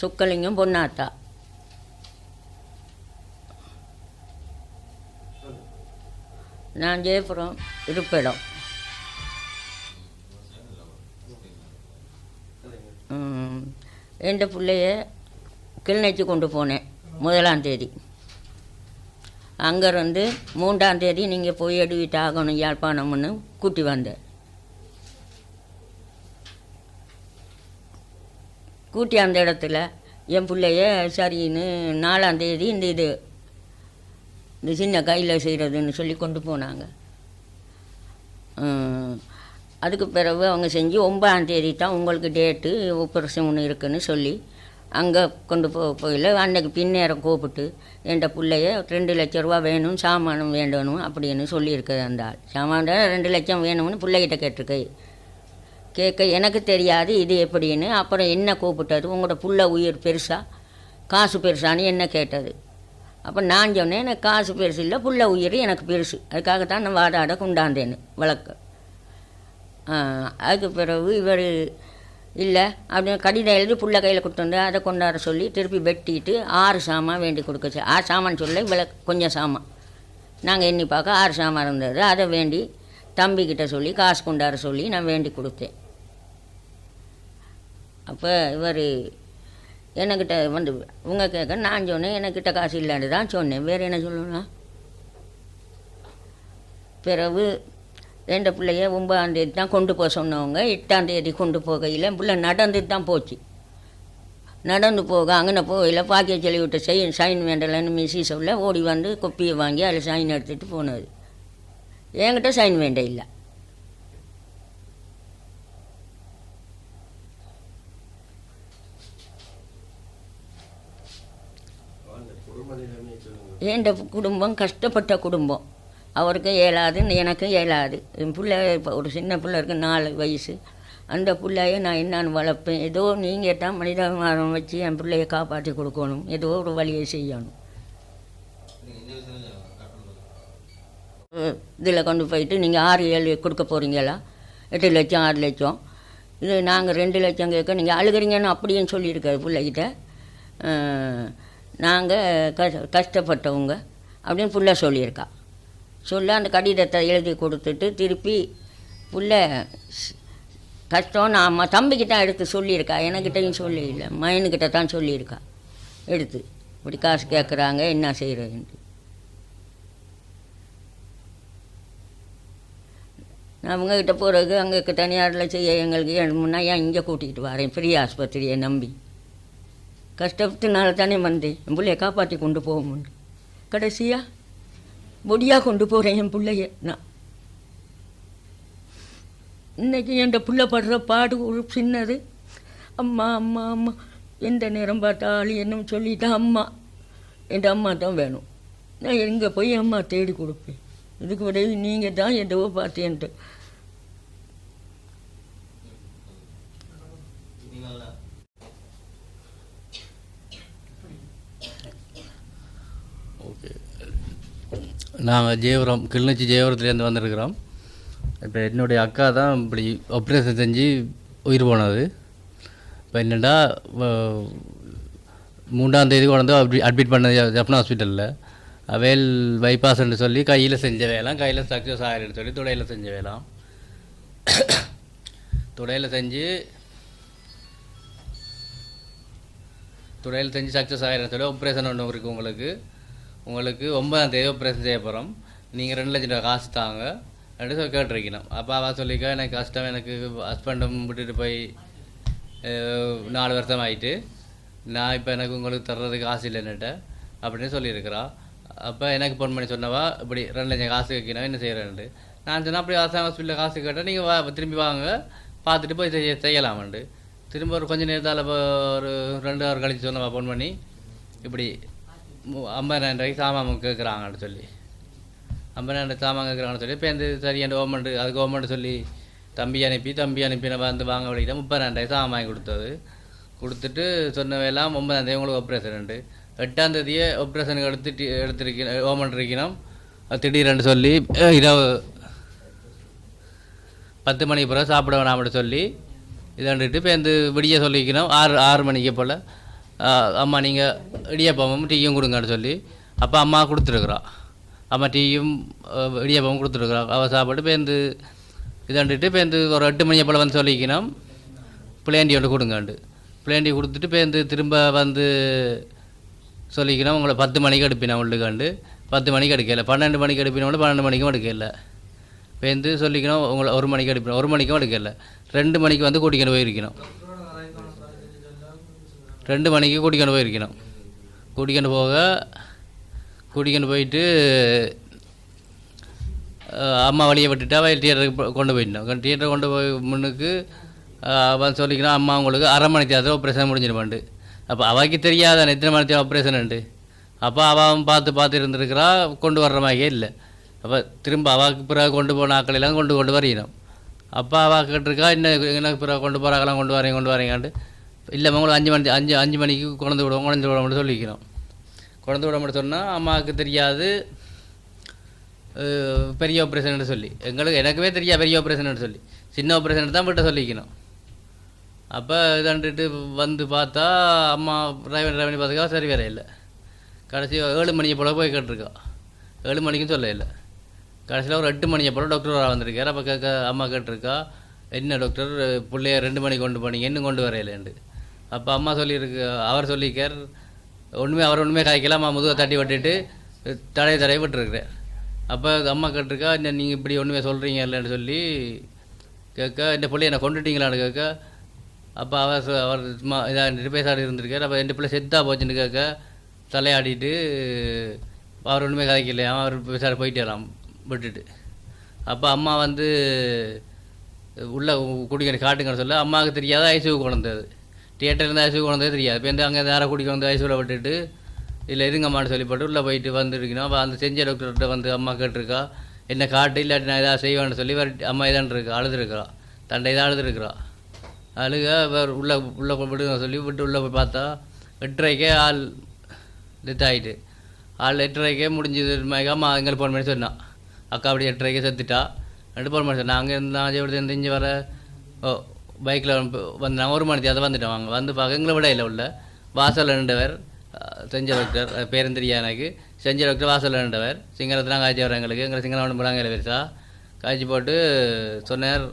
சுக்கலிங்கம் பொன்னாத்தா. நான் ஜெயபுரம் இருப்பிடம். என் பிள்ளைய கிளிநொச்சி கொண்டு போனேன் 1ஆம் தேதி. அங்கேருந்து 3ஆம் தேதி நீங்கள் போய் எடுவிட்டு ஆகணும் யாழ்ப்பாணம்னு கூட்டி வந்தேன். கூட்டி அந்த இடத்துல என் பிள்ளைய சரின்னு 4ஆம் தேதி இந்த சின்ன கையில் செய்கிறதுன்னு சொல்லி கொண்டு போனாங்க. அதுக்கு பிறகு அவங்க செஞ்சு 9ஆம் தேதி தான் உங்களுக்கு டேட்டு ஆப்ரேஷன் ஒன்று இருக்குதுன்னு சொல்லி அங்கே கொண்டு போகல. அன்றைக்கு பின்னேரம் கூப்பிட்டு என் பிள்ளைய 2 லட்ச ரூபா வேணும், சாமானும் வேண்டணும் அப்படின்னு சொல்லியிருக்குது. அந்த ஆள் சாமான 2 லட்சம் வேணும்னு பிள்ளைகிட்ட கேட்க எனக்கு தெரியாது இது எப்படின்னு. அப்புறம் என்ன கூப்பிட்டது, உங்களோட புள்ள உயிர் பெருசா காசு பெருசான்னு என்ன கேட்டது. அப்போ நான் சொன்னேன், எனக்கு காசு பெருசு இல்லை, புள்ள உயிர் எனக்கு பெருசு, அதுக்காகத்தான் நான் வாடாட கொண்டாந்தேன்னு வழக்கு. அதுக்கு பிறகு இவர் இல்லை அப்படின்னு கடிதம் எழுதி புள்ள கையில் கொடுத்துருந்தேன். அதை கொண்டாட சொல்லி திருப்பி வெட்டிட்டு 6 சாமான் வேண்டி கொடுக்கச்சு. 6 சாமான் சொல்ல இவ்வளோ கொஞ்சம் சாமான் நாங்கள் எண்ணி பார்க்க 6 சாமான் இருந்தது. அதை வேண்டி தம்பிக்கிட்ட சொல்லி காசு கொண்டாட சொல்லி நான் வேண்டி கொடுத்தேன். அப்போ இவர் என்கிட்ட வந்து உங்கள் கேட்க நான் சொன்னேன் என்கிட்ட காசு இல்லைன்னு தான் சொன்னேன், வேறு என்ன சொல்லணும்னா. பிறகு 2 பிள்ளைய 9ஆம் தேதி தான் கொண்டு போக சொன்னவங்க. 8ஆம் தேதி கொண்டு போகையில் பிள்ளை நடந்துட்டு தான் போச்சு. நடந்து போக அங்கே போகையில் பாக்கிய சொல்லி விட்டு சைன் வேண்டலைன்னு மிஸ்ஸி சொல்ல ஓடி வந்து கொப்பியை வாங்கி அதில் சைன் எடுத்துகிட்டு போனது. என்கிட்ட சைன் வேண்ட இல்லை. என் குடும்பம் கஷ்டப்பட்ட குடும்பம். அவருக்கு இயலாது, எனக்கும் இயலாது. என் பிள்ளை இப்போ ஒரு சின்ன பிள்ளை இருக்குது 4 வயசு. அந்த பிள்ளைய நான் என்னான்னு வளர்ப்பேன். ஏதோ நீங்கள் தான் மனிதாபிமானம் வச்சு என் பிள்ளைய காப்பாற்றி கொடுக்கணும், ஏதோ ஒரு வழியை செய்யணும். இதில் கொண்டு போயிட்டு நீங்கள் 6-7 கொடுக்க போகிறீங்களா, 8 லட்சம் 6 லட்சம், இது நாங்கள் 2 லட்சம் கேட்க நீங்கள் அழுகிறீங்கன்னு அப்படின்னு சொல்லியிருக்காரு பிள்ளைகிட்ட. நாங்கள் கஷ்டப்பட்டவங்க அப்படின்னு புள்ள சொல்லியிருக்கா. சொல்ல அந்த கடிதத்தை எழுதி கொடுத்துட்டு திருப்பி புள்ள கஷ்டம் நான் தம்பிக்கிட்ட எடுத்து சொல்லியிருக்கா, எனக்கிட்டையும் சொல்லி இல்லை, மயனுக்கிட்ட தான் சொல்லியிருக்கா. எடுத்து இப்படி காசு கேட்குறாங்க என்ன செய்கிறதுன்ட்டு. நான் அவங்கக்கிட்ட போகிறதுக்கு அங்கே தனியாரில் செய்ய எங்களுக்கு முன்னா ஏன் இங்கே கூட்டிகிட்டு வரேன் பெரிய ஆஸ்பத்திரியை நம்பி. கஷ்டத்தினால தானே வந்தேன், என் பிள்ளைய காப்பாற்றி கொண்டு போவோம்னு. கடைசியாக பொடியாக கொண்டு போகிறேன் என் பிள்ளைய. நான் இன்றைக்கி என் பிள்ளை படுற பாடு ஒரு சின்னது. அம்மா அம்மா அம்மா எந்த நேரம் பார்த்தாலும் என்ன சொல்லிட்டா அம்மா, என் அம்மா தான் வேணும். நான் எங்கே போய் அம்மா தேடி கொடுப்பேன். இதுக்கு உதவி நீங்கள் தான் எதோ பார்த்தேன்ட்டு. ஓகே, நாங்கள் ஜெயபுரம் கிளிநொச்சி ஜெயபுரத்துலேருந்து வந்திருக்கிறோம். இப்போ என்னுடைய அக்கா தான் இப்படி ஆப்ரேஷன் செஞ்சு உயிர் போனது. இப்போ என்னென்னா 3ஆம் தேதி கொண்டு அப்படி அட்மிட் பண்ணது ஜப்னா ஹாஸ்பிட்டலில். வேல் பைபாஸ்ன்னு சொல்லி கையில் செஞ்ச வேலாம், கையில் சக்ஸஸ் ஆகிடுன்னு சொல்லி துடையில் செஞ்ச வேலாம். துடையில் செஞ்சு சக்ஸஸ் ஆகிடுன்னு சொல்லி ஆப்ரேஷன் ஒன்று இருக்குது உங்களுக்கு 9ஆம் தேதி ஆப்ரேஷன் செய்ய போகிறோம். நீங்கள் 2 லட்சம் ரூபா காசு தாங்க ரெண்டு சொல்லி கேட்டிருக்கணும். அப்போ அவள் சொல்லிக்கா எனக்கு கஷ்டம், எனக்கு ஹஸ்பண்டும் விட்டுட்டு போய் 4 வருஷம் ஆகிட்டு, நான் இப்போ எனக்கு உங்களுக்கு தர்றதுக்கு காசு இல்லைன்னுட்ட அப்படின்னு சொல்லியிருக்கிறா. அப்போ எனக்கு ஃபோன் பண்ணி சொன்னவா இப்படி 2 லட்சம் காசு வைக்கணும் என்ன செய்கிறேன்ட்டு. நான் சொன்னேன் அப்படி ஹாஸ்பிட்டலில் காசு கேட்டால் நீங்கள் திரும்பி வாங்க பார்த்துட்டு போய் செய்யலாமண்டு. திரும்ப ஒரு கொஞ்சம் நேரத்தால் இப்போ ஒரு 2 ஹவர் கழித்து சொன்னவா ஃபோன் பண்ணி இப்படி 50,000 ரூபாய்க்கு சாமான் கேட்குறாங்கன்னு சொல்லி 50,000 சாமான் கேட்குறாங்கன்னு சொல்லி இப்போ இந்த சரி என் கவர்மெண்ட் சொல்லி தம்பி அனுப்பி நம்ம வந்து வாங்க வழிக்கிட்ட 30,000 ரூபாய் சாமான் வாங்கி கொடுத்துட்டு சொன்னவையெல்லாம் 9ஆம் தேதி உங்களுக்கு ஆப்ரேஷன் 8ஆம் தேதியே ஆப்ரேஷனுக்கு எடுத்துருக்கணும் கவர்மெண்ட் இருக்கணும். திடீரென்று சொல்லி இரவு 10 மணிக்கு பிறகு சாப்பிட வேணாம்னு சொல்லி இதாண்டுட்டு இப்போ இந்த விடிய சொல்லிக்கணும் 6 மணிக்கு போல் அம்மா நீங்கள் இடியப்பமும் டீயும் கொடுங்கன்னு சொல்லி அப்போ அம்மா கொடுத்துருக்குறா. அம்மா டீயும் இடியப்பமும் கொடுத்துருக்குறா. அவள் சாப்பாடு இப்போ இந்த இதாண்டுட்டு இப்போ இந்த ஒரு 8 மணியை போல் வந்து சொல்லிக்கணும் பிளேண்டி ஒன்று கொடுங்காண்டு. பிளேண்டி கொடுத்துட்டு இப்போ இந்த திரும்ப வந்து சொல்லிக்கணும் உங்களை 10 மணிக்கு எடுப்பினா உள்ளுக்காண்டு. 10 மணிக்கு எடுக்கல, 12 மணிக்கு எடுப்பினோட 12 மணிக்கும் எடுக்கல. இப்போ வந்து சொல்லிக்கணும் உங்களை 1 மணிக்கு எடுப்பினோம், 1 மணிக்கும் எடுக்கல. 2 மணிக்கு வந்து கூட்டிக்கொண்டு போயிருக்கணும். 2 மணிக்கு கூட்டிக்கொண்டு போயிருக்கணும். கூட்டிக்கொண்டு போயிட்டு அம்மா வழியை விட்டுட்டு அவள் தியேட்டருக்கு கொண்டு போயிட்டோம். தியேட்டர் கொண்டு போய் முன்னுக்கு அவன் சொல்லிக்கணும் அம்மா உங்களுக்கு 1/2 மணி நேரத்தில் ஆப்ரேஷன் முடிஞ்சிருமாண்டு. அப்போ அவைக்கு தெரியாத எத்தனை மணி நேரம் ஆப்ரேஷன் உண்டு. அப்போ அவன் பார்த்து இருந்துருக்கிறா, கொண்டு வர்ற மாதிரியே இல்லை. அப்போ திரும்ப அவாக்கு பிறகு கொண்டு போன ஆக்களெல்லாம் கொண்டு வரையணும். அப்போ அவள் கேட்டிருக்கா எனக்கு பிறகு கொண்டு போகிறாங்களாம் கொண்டு வரீங்கன்ட்டு. இல்லை உங்களுக்கு 5 மணிக்கு கொண்டு விட சொல்லிக்கணும். கொண்டு விட மட்டும் சொன்னால் அம்மாவுக்கு தெரியாது பெரிய ஆப்ரேஷன் சொல்லி. எனக்குமே தெரியாது பெரிய ஆப்ரேஷன் சொல்லி. சின்ன ஆப்ரேஷன் தான் விட்ட சொல்லிக்கணும். அப்போ இதாண்டுட்டு வந்து பார்த்தா அம்மா டிரைவர் பார்த்துக்கா சரி வேற இல்லை. கடைசி 7 மணியை போல் போய் கேட்டிருக்கா. 7 மணிக்கும் சொல்ல இல்லை. கடைசியில் ஒரு 8 மணியை போல் டாக்டர் வந்திருக்கார். அப்போ அம்மா கேட்டிருக்கா என்ன டாக்டர் பிள்ளைய 2 மணிக்கு கொண்டு போனீங்க இன்னும் கொண்டு வரையிலேண்டு. அப்போ அம்மா அவர் சொல்லிக்கார் அவர் ஒன்றுமே காய்க்கலாம். அம்மா முதுகை தட்டி விட்டுட்டு தடையை விட்டுருக்குறார். அப்போ அம்மா கேட்டிருக்கா என்ன நீங்கள் இப்படி ஒன்றுமே சொல்கிறீங்க இல்லைன்னு சொல்லி கேட்க இந்த பிள்ளைய என்ன கொண்டுட்டீங்களான்னு கேட்க. அப்போ அவர் இதாக பேசாடி இருந்திருக்கார். அப்போ 2 பிள்ளை செத்தா போச்சுன்னு கேட்க தலையாடிட்டு அவர் ஒன்றுமே கதைக்கலையா, அவர் பேசாட போயிட்டாராம் விட்டுட்டு. அப்போ அம்மா வந்து உள்ளே குடிக்கிற காட்டுங்கன்னு சொல்ல அம்மாவுக்கு தெரியாத ஐசியூ கொண்டது. தியேட்டர்லேருந்து ஐசியூ கொண்டதே தெரியாது. இப்போ அங்கே நேராக குடிக்க வந்து ஐசியூவில் விட்டுட்டு இல்லை எதுங்கம்மான்னு சொல்லி போட்டு உள்ளே போயிட்டு வந்துருக்கணும். அப்போ அந்த செஞ்ச டாக்டர்கிட்ட வந்து அம்மா கேட்டிருக்கா என்ன காட்டு இல்லாட்டி நான் எதாவது செய்வேன்னு சொல்லி அம்மா இதான்னு இருக்கா அழுதுருக்கிறா. தண்டை இதாக அழுதுருக்குறா. உள்ளே விடுங்க சொல்லி விட்டு உள்ளே போய் பார்த்தா 8:30 ஆள் டெத் ஆகிட்டு. 8:30 முடிஞ்சது. அம்மா எங்களுக்கு ஃபோன் பண்ணி சொன்னான் அக்கா அப்படி 8:30 செத்துட்டா 2 ஃபோன் பண்ணி சொன்னேன். அங்கே இருந்தால் இங்கே வர பைக்கில் வந்து நான் 1 மணி அதை வந்துட்டேன். வாங்க வந்து பார்க்க எங்களை விட இல்லை உள்ள வாசல் 2 பேர் செஞ்ச டாக்டர் பேரும் தெரியாது எனக்கு. செஞ்ச டாக்டர் வாசல் 2 பேர் சிங்களத்தில் காய்ச்சி வர எங்களை சிங்களம் போகிறாங்க இல்லை பெருசா காய்ச்சி போட்டு சொன்னார்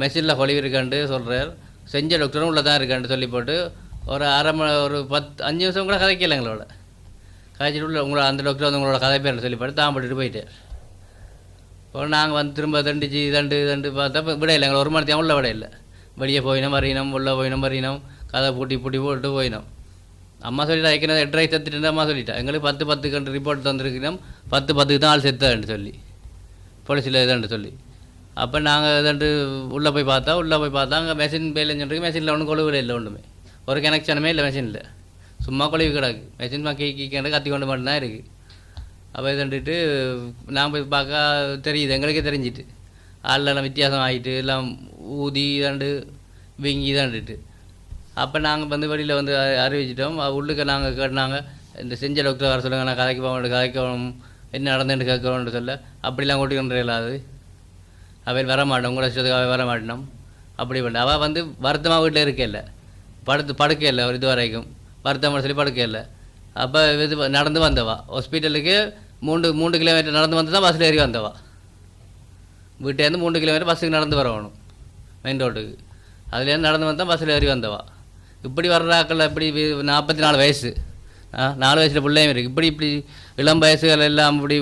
மெஷினில் கொலிவு இருக்கான்ட்டு சொல்கிறார். செஞ்ச டாக்டரும் உள்ளே தான் இருக்கான்ட்டு சொல்லி போட்டு ஒரு 5 நிமிஷம் கூட கதைக்கல எங்களோட காய்ச்சிட்டு உங்களை அந்த டாக்டர் வந்து உங்களோட கதை பேர்னு சொல்லி போட்டு தான் போட்டுட்டு போயிட்டார். இப்போ நாங்கள் வந்து திரும்ப தண்டு பார்த்தா விட இல்லை எங்களை 1 மணி நேரம் உள்ள விட இல்லை. வெளியே போயினோம் வரையினோம் உள்ளே போயினோம் வரையினோம் கதை பூட்டி போட்டு போயினோம். அம்மா சொல்லிட்டா ஏற்கனவே 8:30 செத்துட்டு அம்மா சொல்லிட்டா எங்களுக்கு 10:10 ரிப்போர்ட் தந்துருக்கணும். 10:10 தான் ஆள் செத்தான்னு சொல்லி போலீஸில் இதாண்டு சொல்லி. அப்போ நாங்கள் இதாண்டு உள்ளே போய் பார்த்தா அங்கே மெஷின் பேலன்னு சொல்லிட்டு மெஷினில் ஒன்றும் கொழுவில் இல்லை, ஒன்றுமே ஒரு கனெக்ஷனுமே இல்லை மெஷினில். சும்மா கொழுவி கிடக்கு. மெஷின் கீக்கிண்டு கத்தி கொண்டு மட்டும்தான் இருக்குது. அப்போ இதாண்டுட்டு நான் போய் பார்க்க தெரியுது எங்களுக்கே தெரிஞ்சிட்டு ஆள்லாம் வித்தியாசம் ஆகிட்டு எல்லாம் ஊதி இதாண்டு வீங்கி இதாண்டுட்டு. அப்போ நாங்கள் வந்து வெளியில் வந்து அறிவிச்சிட்டோம். உள்ளுக்கு நாங்கள் கேட்டாங்க இந்த செஞ்ச டாக்டர் வர சொல்லுங்கள் நான் கதைக்கணும் என்ன நடந்துன்னு கேட்கணும்னு சொல்ல அப்படிலாம் கூட்டிக்கிட்டு இல்லாது அவள் வரமாட்டோம் உங்களை இஷ்டத்துக்கு அவள் வரமாட்டோம் அப்படி பண்ண. அவள் வந்து வருத்தமாக வீட்டில் இருக்கல படுக்க இல்லை ஒரு இது வரைக்கும் வருத்தமாக சொல்லி படுக்க இல்லை. அப்போ இது நடந்து வந்தவா ஹாஸ்பிட்டலுக்கு 3 கிலோமீட்டர் நடந்து வந்து தான் பஸ்ஸில் ஏறி வந்தவா. வீட்டிலேருந்து 3 கிலோமீட்டர் பஸ்ஸுக்கு நடந்து வரணும் மெயின் ரோட்டுக்கு. அதுலேருந்து நடந்து வந்தால் பஸ்ஸில் ஏறி வந்தவா. இப்படி வர்றாக்கள் இப்படி 44 வயசு 4 வயசில் பிள்ளையும் இருக்குது. இப்படி இளம் வயசுகள் எல்லாம் இப்படி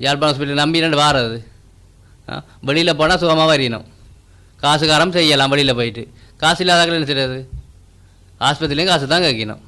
யாழ்ப்பாணம் ஹாஸ்பிட்டல் நம்பி 2 வாரது. வெளியில் போனால் சுகமாக வரையணும், காசுக்காரம் செய்யலாம். வெளியில் போயிட்டு காசு இல்லாதாக்கள் என்ன செய்யறது? ஆஸ்பத்திரிலையும் காசு தான் கேட்கணும்.